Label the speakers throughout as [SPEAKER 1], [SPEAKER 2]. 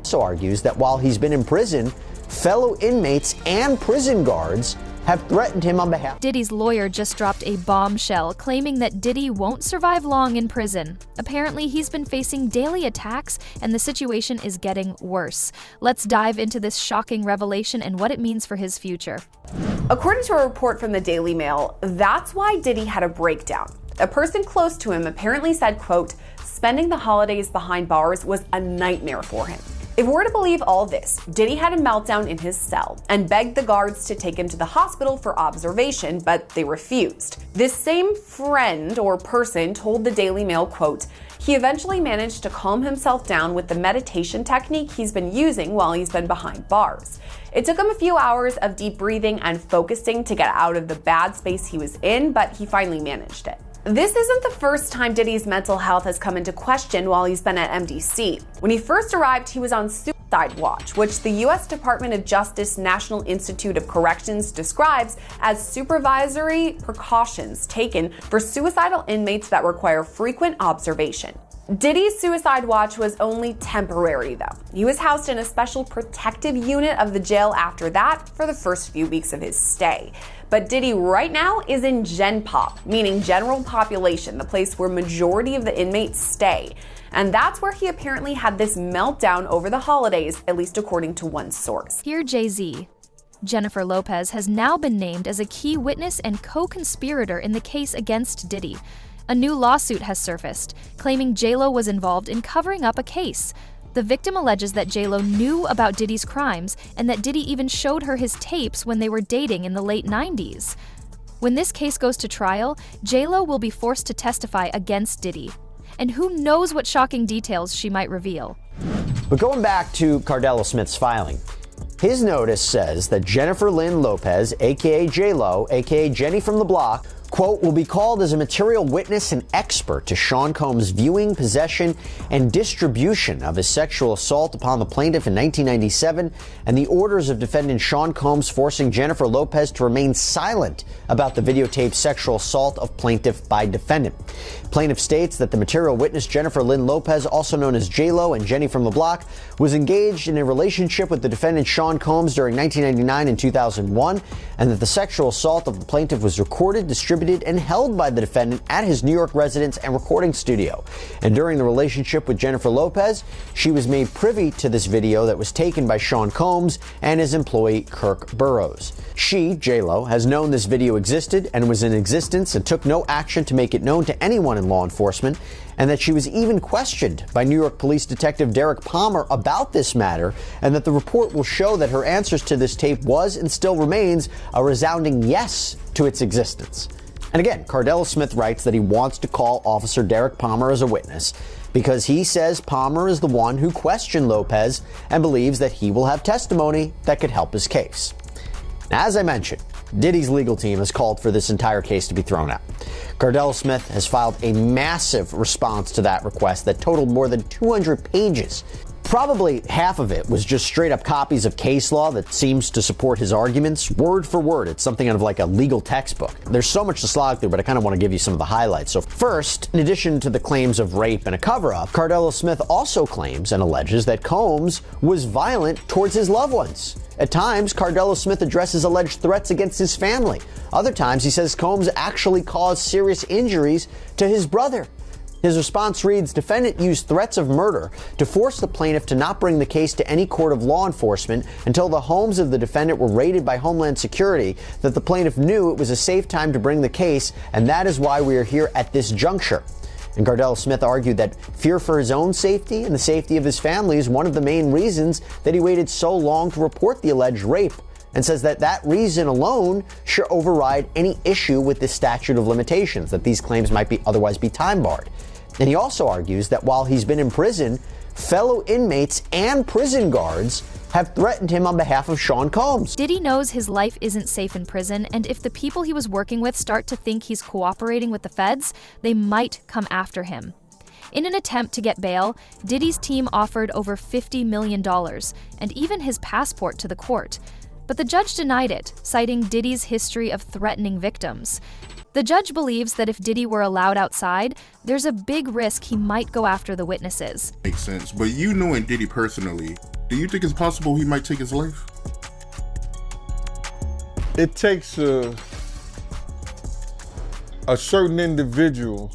[SPEAKER 1] also argues that while he's been in prison, fellow inmates and prison guards have threatened him on behalf.
[SPEAKER 2] Diddy's lawyer just dropped a bombshell claiming that Diddy won't survive long in prison. Apparently, he's been facing daily attacks and the situation is getting worse. Let's dive into this shocking revelation and what it means for his future.
[SPEAKER 3] According to a report from the Daily Mail, that's why Diddy had a breakdown. A person close to him apparently said, quote, "Spending the holidays behind bars was a nightmare for him." If we're to believe all this, Diddy had a meltdown in his cell and begged the guards to take him to the hospital for observation, but they refused. This same friend or person told the Daily Mail, quote, "He eventually managed to calm himself down with the meditation technique he's been using while he's been behind bars. It took him a few hours of deep breathing and focusing to get out of the bad space he was in, but he finally managed it." This isn't the first time Diddy's mental health has come into question while he's been at MDC. When he first arrived, he was on suicide watch, which the U.S. Department of Justice National Institute of Corrections describes as supervisory precautions taken for suicidal inmates that require frequent observation. Diddy's suicide watch was only temporary, though. He was housed in a special protective unit of the jail after that for the first few weeks of his stay. But Diddy right now is in Gen Pop, meaning general population, the place where majority of the inmates stay. And that's where he apparently had this meltdown over the holidays, at least according to one source.
[SPEAKER 2] Here, Jay-Z. Jennifer Lopez has now been named as a key witness and co-conspirator in the case against Diddy. A new lawsuit has surfaced, claiming J-Lo was involved in covering up a case. The victim alleges that J-Lo knew about Diddy's crimes and that Diddy even showed her his tapes when they were dating in the late 90s. When this case goes to trial, J-Lo will be forced to testify against Diddy. And who knows what shocking details she might reveal.
[SPEAKER 1] But going back to Cardella Smith's filing, his notice says that Jennifer Lynn Lopez, aka J-Lo, aka Jenny from the Block, quote, will be called as a material witness and expert to Sean Combs' viewing, possession, and distribution of his sexual assault upon the plaintiff in 1997 and the orders of defendant Sean Combs forcing Jennifer Lopez to remain silent about the videotaped sexual assault of plaintiff by defendant. Plaintiff states that the material witness Jennifer Lynn Lopez, also known as J-Lo and Jenny from the Block, was engaged in a relationship with the defendant Sean Combs during 1999 and 2001, and that the sexual assault of the plaintiff was recorded, distributed, and held by the defendant at his New York residence and recording studio. And during the relationship with Jennifer Lopez, she was made privy to this video that was taken by Sean Combs and his employee Kirk Burrows. She, J-Lo, has known this video existed and was in existence and took no action to make it known to anyone in law enforcement, and that she was even questioned by New York Police Detective Derek Palmer about this matter, and that the report will show that her answers to this tape was and still remains a resounding yes to its existence. And again, Cardella Smith writes that he wants to call Officer Derek Palmer as a witness because he says Palmer is the one who questioned Lopez and believes that he will have testimony that could help his case. Now, as I mentioned, Diddy's legal team has called for this entire case to be thrown out. Cardella Smith has filed a massive response to that request that totaled more than 200 pages. Probably half of it was just straight up copies of case law that seems to support his arguments, word for word. It's something out of like a legal textbook. There's so much to slog through, but I kind of want to give you some of the highlights. So first, in addition to the claims of rape and a cover-up, Cardella Smith also claims and alleges that Combs was violent towards his loved ones. At times, Cardella Smith addresses alleged threats against his family. Other times, he says Combs actually caused serious injuries to his brother. His response reads, defendant used threats of murder to force the plaintiff to not bring the case to any court of law enforcement until the homes of the defendant were raided by Homeland Security, that the plaintiff knew it was a safe time to bring the case, and that is why we are here at this juncture. And Cardella Smith argued that fear for his own safety and the safety of his family is one of the main reasons that he waited so long to report the alleged rape, and says that that reason alone should override any issue with the statute of limitations, that these claims might be otherwise be time barred. And he also argues that while he's been in prison, fellow inmates and prison guards have threatened him on behalf of Sean Combs.
[SPEAKER 2] Diddy knows his life isn't safe in prison, and if the people he was working with start to think he's cooperating with the feds, they might come after him. In an attempt to get bail, Diddy's team offered over $50 million and even his passport to the court. But the judge denied it, citing Diddy's history of threatening victims. The judge believes that if Diddy were allowed outside, there's a big risk he might go after the witnesses.
[SPEAKER 4] Makes sense, but you knowing Diddy personally, Do you think it's possible he might take his life?
[SPEAKER 5] It takes a certain individual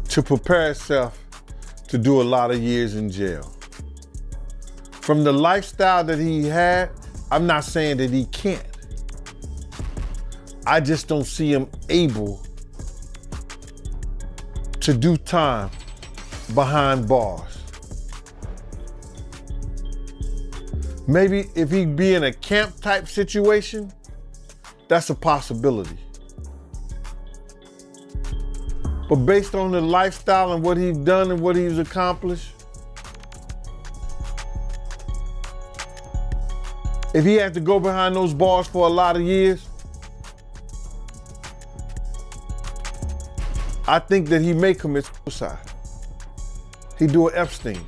[SPEAKER 5] to prepare himself to do a lot of years in jail. From the lifestyle that he had, I'm not saying that he can't. I just don't see him able to do time behind bars. Maybe if he be in a camp type situation, that's a possibility. But based on the lifestyle and what he's done and what he's accomplished, if he had to go behind those bars for a lot of years, I think that he may commit suicide. He do an Epstein.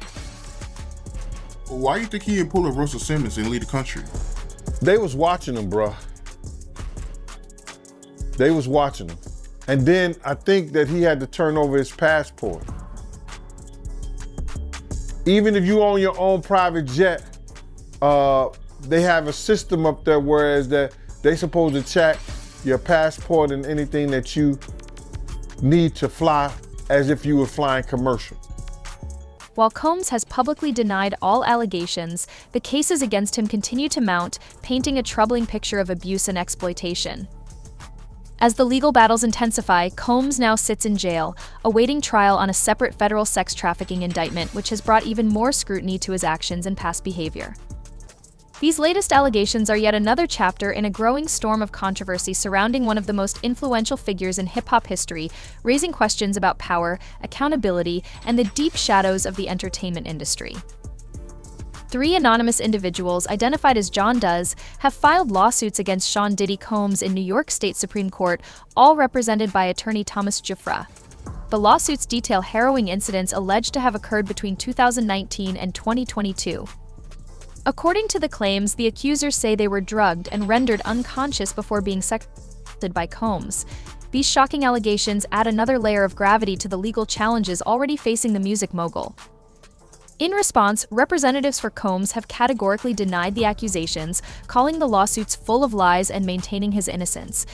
[SPEAKER 4] Why do you think he didn't pull a Russell Simmons and leave the country?
[SPEAKER 5] They was watching him, bruh. They was watching him. And then I think that he had to turn over his passport. Even if you own your own private jet, they have a system up there whereas that they supposed to check your passport and anything that you need to fly as if you were flying commercial.
[SPEAKER 2] While Combs has publicly denied all allegations, the cases against him continue to mount, painting a troubling picture of abuse and exploitation. As the legal battles intensify, Combs now sits in jail, awaiting trial on a separate federal sex trafficking indictment, which has brought even more scrutiny to his actions and past behavior. These latest allegations are yet another chapter in a growing storm of controversy surrounding one of the most influential figures in hip-hop history, raising questions about power, accountability, and the deep shadows of the entertainment industry. 3 anonymous individuals, identified as John Does, have filed lawsuits against Sean Diddy Combs in New York State Supreme Court, all represented by attorney Thomas Giuffre. The lawsuits detail harrowing incidents alleged to have occurred between 2019 and 2022. According to the claims, the accusers say they were drugged and rendered unconscious before being assaulted by Combs. These shocking allegations add another layer of gravity to the legal challenges already facing the music mogul. In response, representatives for Combs have categorically denied the accusations, calling the lawsuits full of lies and maintaining his innocence.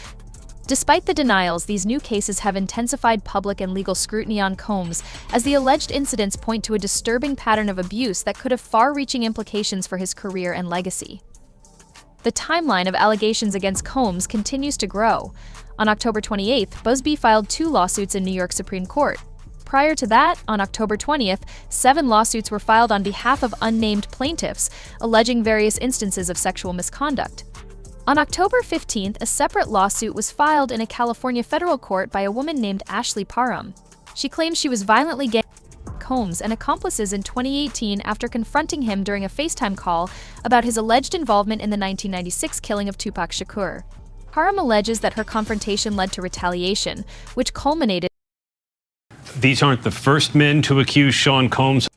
[SPEAKER 2] Despite the denials, these new cases have intensified public and legal scrutiny on Combs, as the alleged incidents point to a disturbing pattern of abuse that could have far-reaching implications for his career and legacy. The timeline of allegations against Combs continues to grow. On October 28th, Busby filed 2 lawsuits in New York Supreme Court. Prior to that, on October 20th, 7 lawsuits were filed on behalf of unnamed plaintiffs, alleging various instances of sexual misconduct. On October 15th, a separate lawsuit was filed in a California federal court by a woman named Ashley Parham. She claims she was violently gang Combs and accomplices in 2018 after confronting him during a FaceTime call about his alleged involvement in the 1996 killing of Tupac Shakur. Parham alleges that her confrontation led to retaliation, which culminated.
[SPEAKER 6] These aren't the first men to accuse Sean Combs,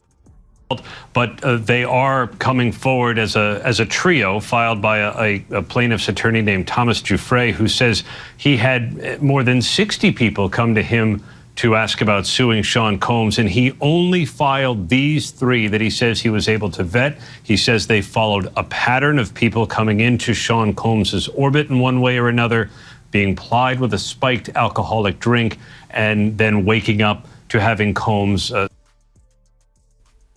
[SPEAKER 6] but they are coming forward as a trio filed by a plaintiff's attorney named Thomas Giuffre, who says he had more than 60 people come to him to ask about suing Sean Combs, and he only filed these 3 that he says he was able to vet. He says they followed a pattern of people coming into Sean Combs's orbit in one way or another, being plied with a spiked alcoholic drink, and then waking up to having Combs.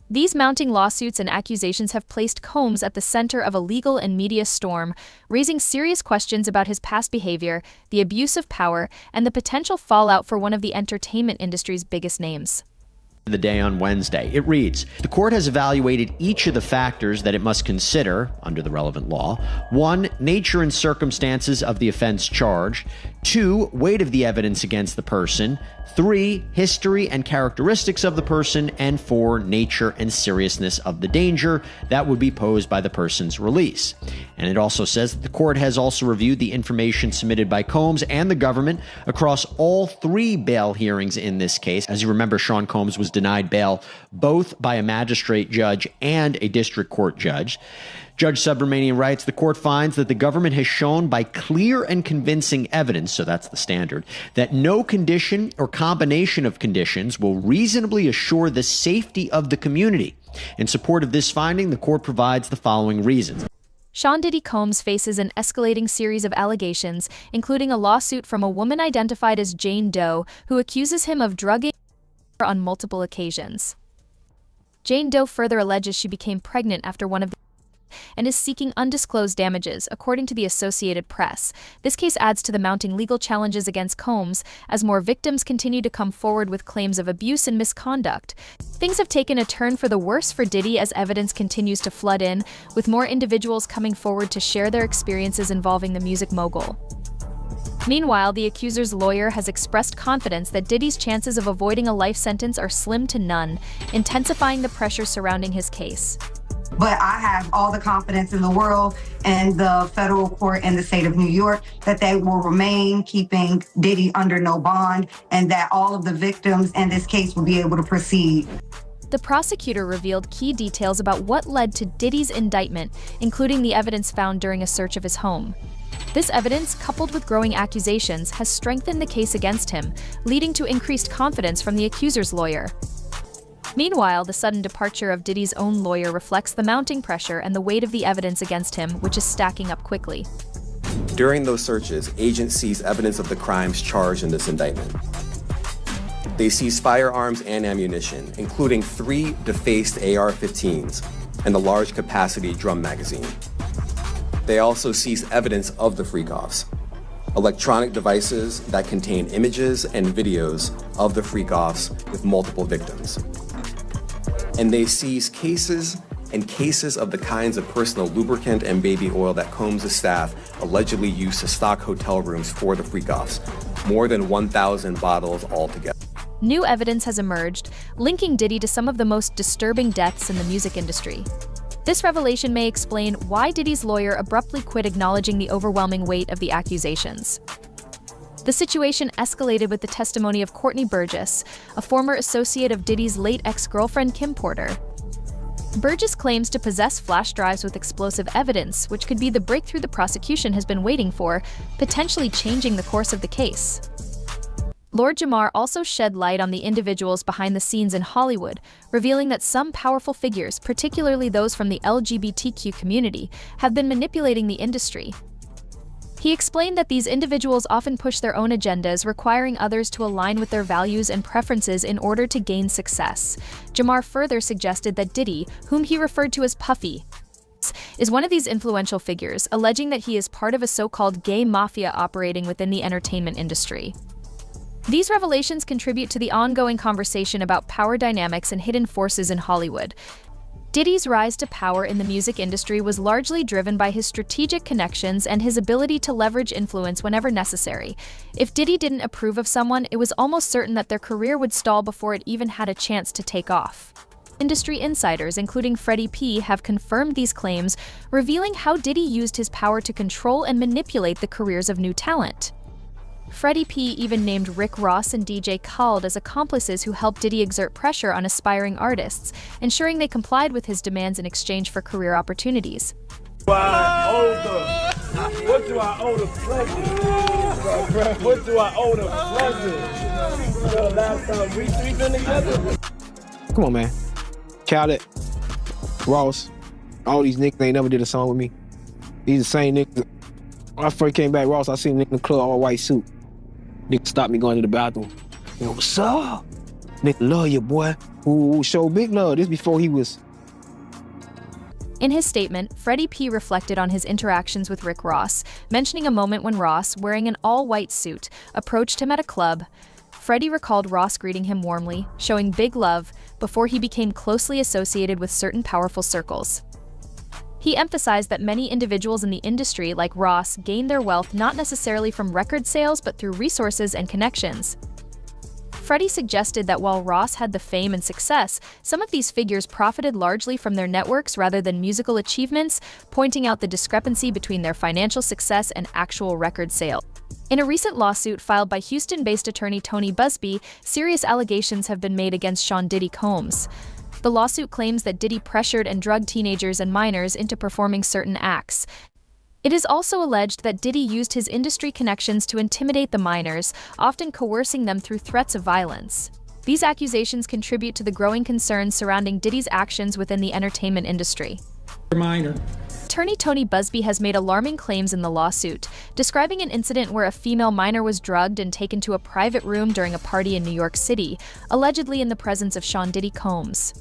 [SPEAKER 2] These mounting lawsuits and accusations have placed Combs at the center of a legal and media storm, raising serious questions about his past behavior, the abuse of power, and the potential fallout for one of the entertainment industry's biggest names.
[SPEAKER 1] The day on Wednesday. It reads, the court has evaluated each of the factors that it must consider under the relevant law. 1, nature and circumstances of the offense charged. 2, weight of the evidence against the person. 3, history and characteristics of the person. And 4, nature and seriousness of the danger that would be posed by the person's release. And it also says that the court has also reviewed the information submitted by Combs and the government across all 3 bail hearings in this case. As you remember, Sean Combs was denied bail both by a magistrate judge and a district court judge. Judge Subramanian writes, the court finds that the government has shown by clear and convincing evidence, so that's the standard, that no condition or combination of conditions will reasonably assure the safety of the community. In support of this finding, the court provides the following reasons.
[SPEAKER 2] Sean Diddy Combs faces an escalating series of allegations, including a lawsuit from a woman identified as Jane Doe, who accuses him of drugging her on multiple occasions. Jane Doe further alleges she became pregnant after one of the and is seeking undisclosed damages, according to the Associated Press. This case adds to the mounting legal challenges against Combs as more victims continue to come forward with claims of abuse and misconduct. Things have taken a turn for the worse for Diddy as evidence continues to flood in, with more individuals coming forward to share their experiences involving the music mogul. Meanwhile, the accuser's lawyer has expressed confidence that Diddy's chances of avoiding a life sentence are slim to none, intensifying the pressure surrounding his case.
[SPEAKER 7] But I have all the confidence in the world and the federal court in the state of New York that they will remain keeping Diddy under no bond and that all of the victims in this case will be able to proceed.
[SPEAKER 2] The prosecutor revealed key details about what led to Diddy's indictment, including the evidence found during a search of his home. This evidence, coupled with growing accusations, has strengthened the case against him, leading to increased confidence from the accuser's lawyer. Meanwhile, the sudden departure of Diddy's own lawyer reflects the mounting pressure and the weight of the evidence against him, which is stacking up quickly.
[SPEAKER 8] During those searches, agents seized evidence of the crimes charged in this indictment. They seized firearms and ammunition, including 3 defaced AR-15s and a large-capacity drum magazine. They also seized evidence of the freak-offs, electronic devices that contain images and videos of the freak-offs with multiple victims. And they seized cases and cases of the kinds of personal lubricant and baby oil that Combs' staff allegedly used to stock hotel rooms for the freak-offs, more than 1,000 bottles altogether.
[SPEAKER 2] New evidence has emerged, linking Diddy to some of the most disturbing deaths in the music industry. This revelation may explain why Diddy's lawyer abruptly quit acknowledging the overwhelming weight of the accusations. The situation escalated with the testimony of Courtney Burgess, a former associate of Diddy's late ex-girlfriend Kim Porter. Burgess claims to possess flash drives with explosive evidence, which could be the breakthrough the prosecution has been waiting for, potentially changing the course of the case. Lord Jamar also shed light on the individuals behind the scenes in Hollywood, revealing that some powerful figures, particularly those from the LGBTQ community, have been manipulating the industry. He explained that these individuals often push their own agendas, requiring others to align with their values and preferences in order to gain success. Jamar further suggested that Diddy, whom he referred to as Puffy, is one of these influential figures, alleging that he is part of a so-called gay mafia operating within the entertainment industry. These revelations contribute to the ongoing conversation about power dynamics and hidden forces in Hollywood. Diddy's rise to power in the music industry was largely driven by his strategic connections and his ability to leverage influence whenever necessary. If Diddy didn't approve of someone, it was almost certain that their career would stall before it even had a chance to take off. Industry insiders, including Freddie P., have confirmed these claims, revealing how Diddy used his power to control and manipulate the careers of new talent. Freddie P. even named Rick Ross and DJ Khaled as accomplices who helped Diddy exert pressure on aspiring artists, ensuring they complied with his demands in exchange for career opportunities.
[SPEAKER 9] What do I owe the pleasure? What do I owe the pleasure? You know, last time we 3 been together?
[SPEAKER 10] Come on, man. Khaled, Ross, all these niggas ain't never did a song with me. These the same niggas. When I first came back, Ross, I seen a nigga in the club, all white suit. Nigga stopped me going to the bathroom. You know, what's up? Nigga love you, boy. Who show big love. This before he was...
[SPEAKER 2] In his statement, Freddie P. reflected on his interactions with Rick Ross, mentioning a moment when Ross, wearing an all-white suit, approached him at a club. Freddie recalled Ross greeting him warmly, showing big love, before he became closely associated with certain powerful circles. He emphasized that many individuals in the industry, like Ross, gained their wealth not necessarily from record sales but through resources and connections. Freddie suggested that while Ross had the fame and success, some of these figures profited largely from their networks rather than musical achievements, pointing out the discrepancy between their financial success and actual record sales. In a recent lawsuit filed by Houston-based attorney Tony Busby, serious allegations have been made against Sean Diddy Combs. The lawsuit claims that Diddy pressured and drugged teenagers and minors into performing certain acts. It is also alleged that Diddy used his industry connections to intimidate the minors, often coercing them through threats of violence. These accusations contribute to the growing concerns surrounding Diddy's actions within the entertainment industry.
[SPEAKER 11] Minor.
[SPEAKER 2] Attorney Tony Busby has made alarming claims in the lawsuit, describing an incident where a female minor was drugged and taken to a private room during a party in New York City, allegedly in the presence of Sean Diddy Combs.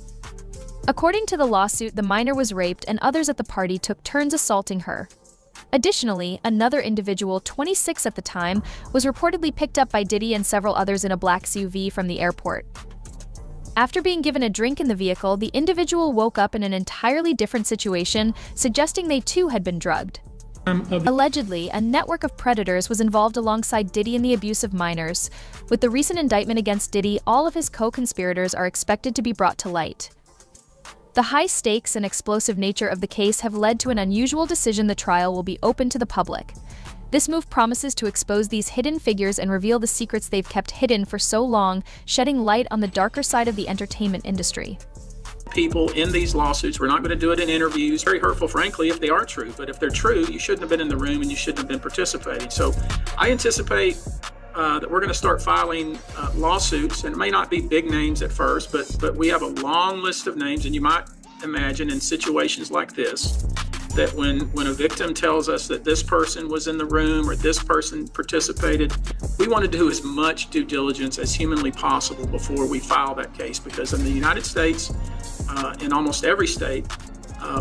[SPEAKER 2] According to the lawsuit, the minor was raped and others at the party took turns assaulting her. Additionally, another individual, 26 at the time, was reportedly picked up by Diddy and several others in a black SUV from the airport. After being given a drink in the vehicle, the individual woke up in an entirely different situation, suggesting they too had been drugged. Allegedly, a network of predators was involved alongside Diddy in the abuse of minors. With the recent indictment against Diddy, all of his co-conspirators are expected to be brought to light. The high stakes and explosive nature of the case have led to an unusual decision. The trial will be open to the public. This move promises to expose these hidden figures and reveal the secrets they've kept hidden for so long, shedding light on the darker side of the entertainment industry.
[SPEAKER 11] People in these lawsuits, we're not going to do it in interviews. Very hurtful, frankly, if they are true. But if they're true, you shouldn't have been in the room and you shouldn't have been participating. So I anticipate that we're going to start filing lawsuits, and it may not be big names at first, but we have a long list of names, and you might imagine in situations like this, that when a victim tells us that this person was in the room or this person participated, we want to do as much due diligence as humanly possible before we file that case, because in the United States, in almost every state,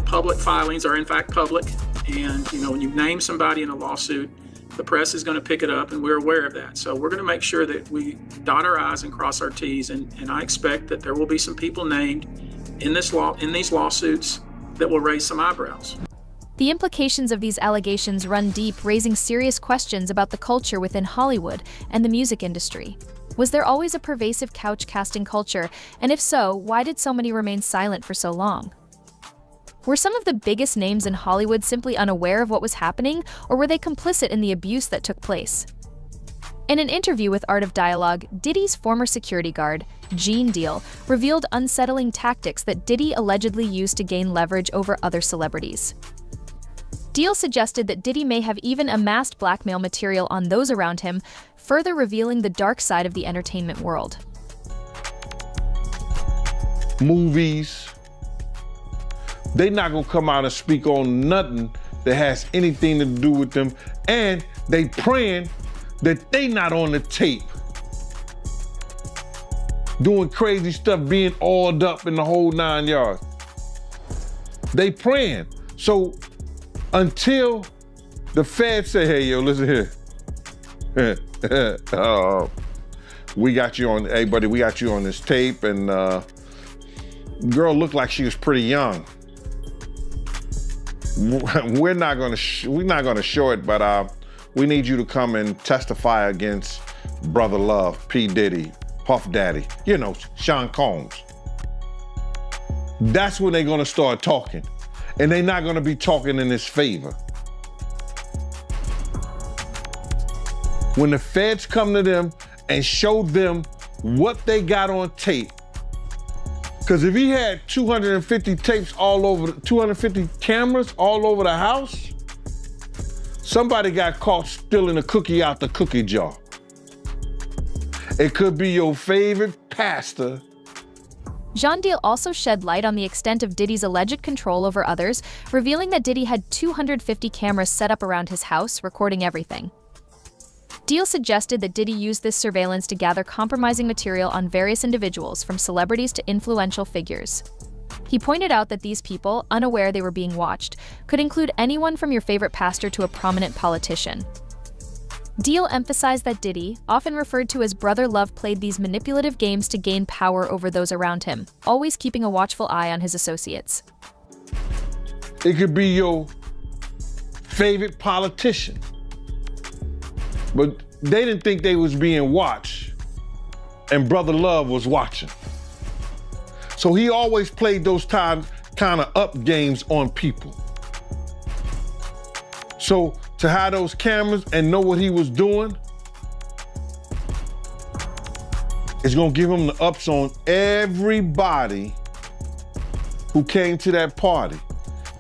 [SPEAKER 11] public filings are in fact public, and when you name somebody in a lawsuit, the press is going to pick it up, and we're aware of that. So we're going to make sure that we dot our I's and cross our T's, and I expect that there will be some people named in these lawsuits that will raise some eyebrows.
[SPEAKER 2] The implications of these allegations run deep, raising serious questions about the culture within Hollywood and the music industry. Was there always a pervasive couch-casting culture, and if so, why did so many remain silent for so long? Were some of the biggest names in Hollywood simply unaware of what was happening, or were they complicit in the abuse that took place? In an interview with Art of Dialogue, Diddy's former security guard, Gene Deal, revealed unsettling tactics that Diddy allegedly used to gain leverage over other celebrities. Deal suggested that Diddy may have even amassed blackmail material on those around him, further revealing the dark side of the entertainment world.
[SPEAKER 5] Movies, they not gonna come out and speak on nothing that has anything to do with them, and they praying that they not on the tape doing crazy stuff, being oiled up in the whole 9 yards. They praying. So until the feds say, hey, yo, listen here. We got you on, hey, buddy, we got you on this tape, and girl looked like she was pretty young. We're not gonna show it, but we need you to come and testify against Brother Love, P. Diddy, Puff Daddy, Sean Combs. That's when they're gonna start talking. And they're not gonna be talking in his favor. When the feds come to them and show them what they got on tape, because if he had 250 tapes all over, 250 cameras all over the house, somebody got caught stealing a cookie out the cookie jar. It could be your favorite pastor.
[SPEAKER 2] Jean Deal also shed light on the extent of Diddy's alleged control over others, revealing that Diddy had 250 cameras set up around his house, recording everything. Deal suggested that Diddy used this surveillance to gather compromising material on various individuals, from celebrities to influential figures. He pointed out that these people, unaware they were being watched, could include anyone from your favorite pastor to a prominent politician. Deal emphasized that Diddy, often referred to as Brother Love, played these manipulative games to gain power over those around him, always keeping a watchful eye on his associates.
[SPEAKER 5] It could be your favorite politician, but they didn't think they was being watched, and Brother Love was watching. So he always played those kind of up games on people. So to have those cameras and know what he was doing, it's gonna give him the ups on everybody who came to that party,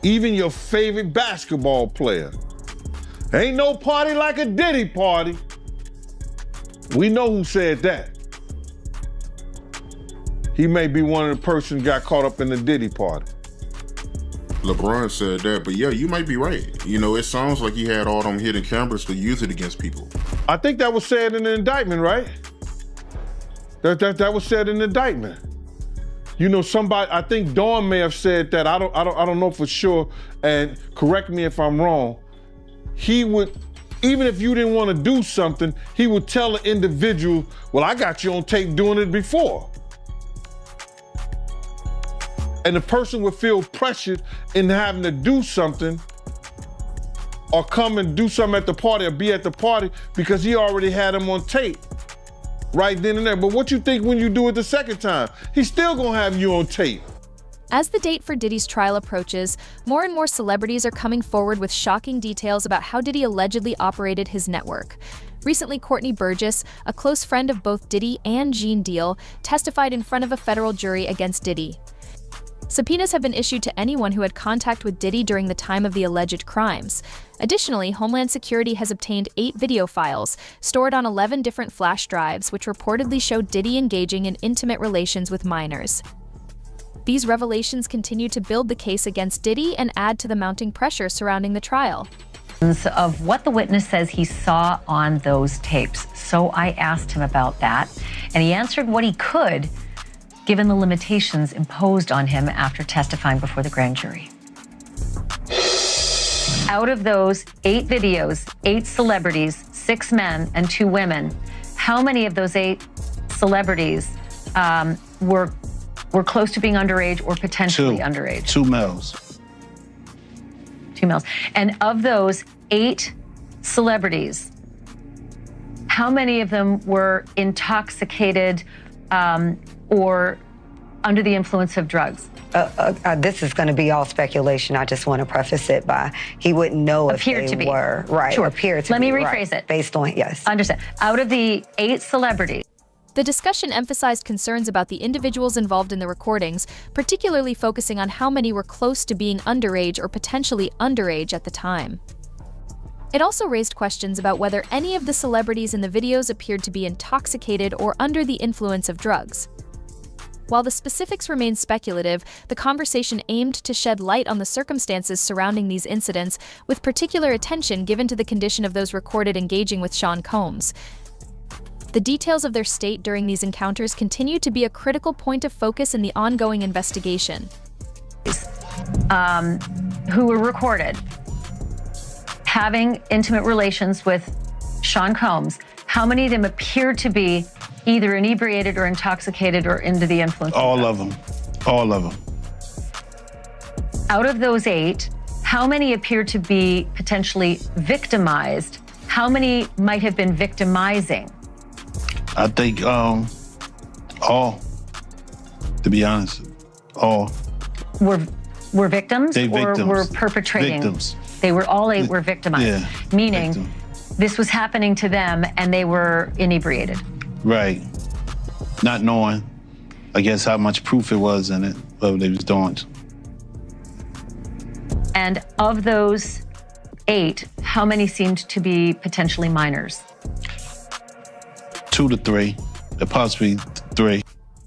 [SPEAKER 5] even your favorite basketball player. Ain't no party like a Diddy party. We know who said that. He may be one of the persons got caught up in the Diddy party.
[SPEAKER 4] LeBron said that, but yeah, you might be right. You know, it sounds like he had all them hidden cameras to use it against people.
[SPEAKER 5] I think that was said in the indictment, right? That was said in the indictment. You know, somebody, I think Dawn may have said that. I don't know for sure, and correct me if I'm wrong. He would, even if you didn't want to do something, he would tell the individual, well, I got you on tape doing it before. And the person would feel pressured in having to do something or come and do something at the party or be at the party because he already had him on tape right then and there. But what you think when you do it the second time? He's still gonna have you on tape.
[SPEAKER 2] As the date for Diddy's trial approaches, more and more celebrities are coming forward with shocking details about how Diddy allegedly operated his network. Recently, Courtney Burgess, a close friend of both Diddy and Gene Deal, testified in front of a federal jury against Diddy. Subpoenas have been issued to anyone who had contact with Diddy during the time of the alleged crimes. Additionally, Homeland Security has obtained 8 video files stored on 11 different flash drives, which reportedly show Diddy engaging in intimate relations with minors. These revelations continue to build the case against Diddy and add to the mounting pressure surrounding the trial.
[SPEAKER 12] Of what the witness says he saw on those tapes. So I asked him about that, and he answered what he could, given the limitations imposed on him after testifying before the grand jury. Out of those 8 videos, 8 celebrities, 6 men and 2 women, how many of those 8 celebrities were close to being underage or potentially underage?
[SPEAKER 13] 2 males.
[SPEAKER 12] 2 males. And of those 8 celebrities, how many of them were intoxicated or under the influence of drugs?
[SPEAKER 7] This is going to be all speculation. I just want to preface it by he wouldn't know if they were. Right.
[SPEAKER 12] Sure.
[SPEAKER 7] Appear to
[SPEAKER 12] Let
[SPEAKER 7] be.
[SPEAKER 12] me rephrase it.
[SPEAKER 7] Based on, yes.
[SPEAKER 12] Understand. Out of the 8 celebrities.
[SPEAKER 2] The discussion emphasized concerns about the individuals involved in the recordings, particularly focusing on how many were close to being underage or potentially underage at the time. It also raised questions about whether any of the celebrities in the videos appeared to be intoxicated or under the influence of drugs. While the specifics remain speculative, the conversation aimed to shed light on the circumstances surrounding these incidents, with particular attention given to the condition of those recorded engaging with Sean Combs. The details of their state during these encounters continue to be a critical point of focus in the ongoing investigation.
[SPEAKER 12] Who were recorded having intimate relations with Sean Combs, how many of them appeared to be either inebriated or intoxicated or under the influence?
[SPEAKER 13] All of them. All of them.
[SPEAKER 12] Out of those 8, how many appear to be potentially victimized? How many might have been victimizing?
[SPEAKER 13] I think all, to be honest, all.
[SPEAKER 12] Were victims or
[SPEAKER 13] victims.
[SPEAKER 12] were perpetrating?
[SPEAKER 13] Victims.
[SPEAKER 12] They were all 8 were victimized,
[SPEAKER 13] Yeah.
[SPEAKER 12] meaning
[SPEAKER 13] Victim.
[SPEAKER 12] this was happening to them and they were inebriated.
[SPEAKER 13] Right. Not knowing, I guess, how much proof it was in it, what they was doing.
[SPEAKER 12] And of those 8, how many seemed to be potentially minors?
[SPEAKER 13] 2 to 3, possibly 3.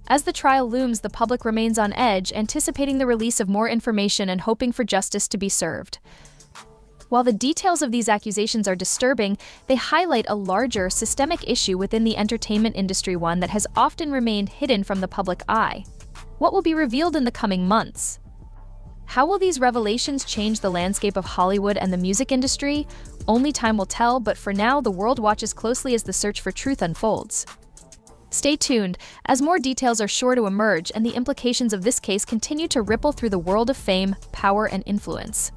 [SPEAKER 2] As the trial looms, the public remains on edge, anticipating the release of more information and hoping for justice to be served. While the details of these accusations are disturbing, they highlight a larger, systemic issue within the entertainment industry, one that has often remained hidden from the public eye. What will be revealed in the coming months? How will these revelations change the landscape of Hollywood and the music industry? Only time will tell, but for now, the world watches closely as the search for truth unfolds. Stay tuned, as more details are sure to emerge and the implications of this case continue to ripple through the world of fame, power, and influence.